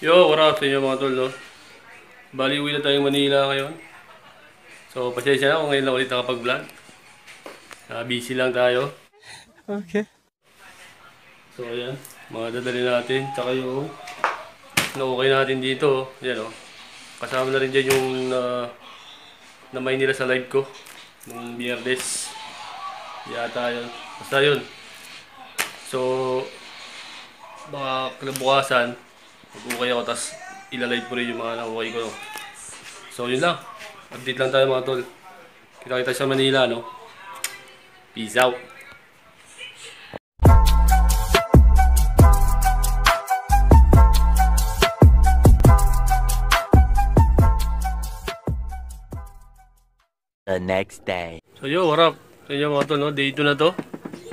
Yo, what up sa inyo mga tol, no? Bali, uwi na tayong Manila ngayon. So, pasensya na kung ngayon lang ulit nakapag-vlog. Busy lang tayo. Okay. So, ayan. Mga dadali natin. Tsaka yung na-okay natin dito. Ayan, oh. Kasama na rin dyan yung namay nila sa live ko. Nung Biyernes. Yata yun. Basta yun. So, baka kinabukasan, mag-okay ako, tas ilalive ko rin yung mga na-okay ko, no? So, yun lang. Update lang tayo mga tol. Kita-kita sa Manila, no? Peace out. The next day. So, yo, what up? So, yun mga tol, no? Day 2 na to.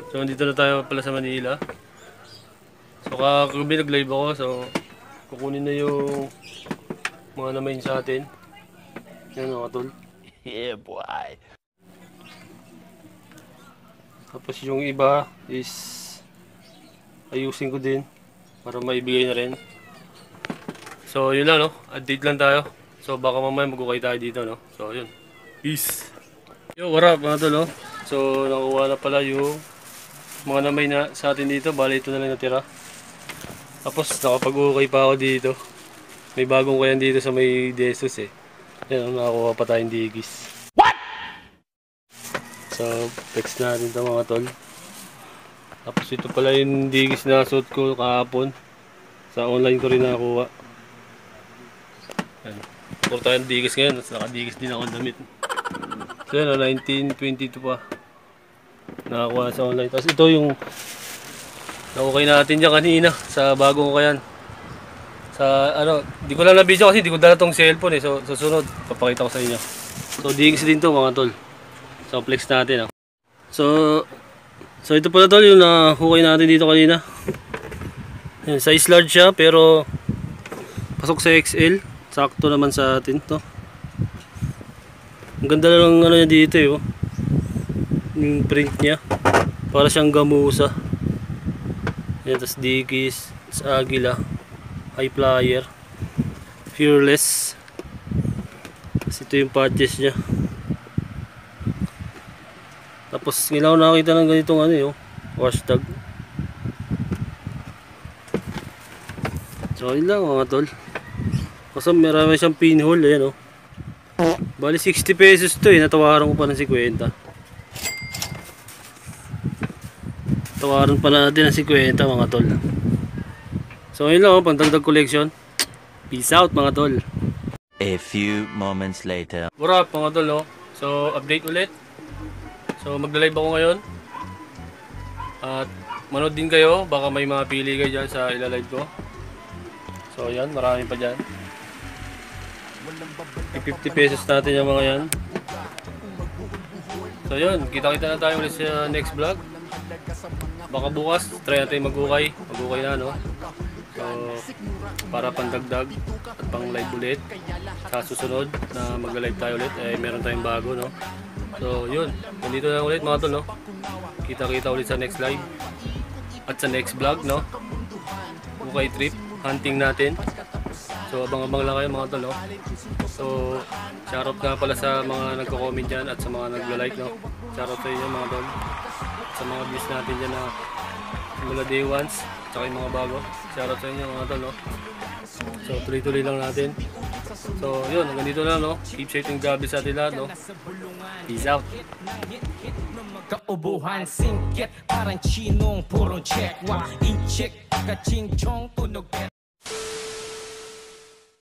So, dito na tayo pala sa Manila. So, kagabi nag-live ako. So, kukunin na yung mga namain sa atin. Yan mga tol. Yeah, boy. Tapos yung iba is ayusin ko din para maibigay na rin. So, yun lang, no? Update lang tayo. So, baka mamaya mag-ukay tayo dito, no? So, yun. Peace! Yo, what up mga tol, no? So, nakuha na pala yung mga namay na sa atin dito. Bali, ito na lang natira. Tapos, nakapag-ukay pa ako dito. May bagong kayan dito sa may Jesus, eh. Yan, nakakuha pa tayong digis. What? So, flex natin ito mga tol. Tapos, ito pala yung digis na suot ko kahapon. Sa online ko rin nakakuha. Yan. Puro tayong digis ngayon. Tapos, nakadigis din ako ng damit. So, yan, 1922 pa. Nakakuha sa online. Tapos, ito yung nakukay natin dyan kanina sa bagong kayan. Sa ano, di ko lang na-video kasi di ko dala tong cellphone eh. So, susunod, papakita ko sa inyo. So, digis din to mga tol. So, flex natin. Oh. So ito pala tol yung nahukay natin dito kanina. Yan, size large siya pero pasok sa XL. Sakto naman sa atin to. Ang ganda lang ano niya dito eh. Oh. Yung print niya. Para siyang gamusa. Yan, tas digis, tas agila. High flyer, fearless. Tapos ito yung patches nya. Tapos ngayon ako nakakita ng ganitong ano yun, washtag. So yun lang mga tol. Kasi marami siyang pinhole, ayan o. Bali 60 pesos to eh, natawaran ko pa ng 50. Tawaran pa natin ng 50 mga tol. So yun lang, pangdagdag collection. Peace out mga tol. A few moments later. What up mga tol, no? So update ulit. So magla-live ako ngayon. At manood din kayo, baka may mga pili kayo dyan sa ilalive ko. So yan, marami pa dyan. 50 pesos natin yung mga yan. So yun, kita-kita na tayo ulit sa next vlog. Baka bukas, try natin mag-ukay. Mag-ukay na, no? So, para pandagdag at pang live ulit sa susunod na mag-live tayo ulit, eh meron tayong bago, no? So, yun. Nandito na ulit mga tol, no? Kita-kita ulit sa next live at sa next vlog, no? Ukay trip, hunting natin. So, abang-abang lang kayo mga tol, no? So, shoutout nga pala sa mga nagko-comment dyan at sa mga nagla-like, no? Shoutout sa inyo mga tol. Sa mga views natin dyan na mula day ones, tsaka yung mga bago. Shoutout sa inyo mga tol, no? So, tuloy-tuloy lang natin. So, yun, hanggang dito na, no? Keep safe and God bless sa atin lahat, no? Peace out! Kaubuhan singkit, parang chinong purong check. Wa in-check, kaching chong tunog.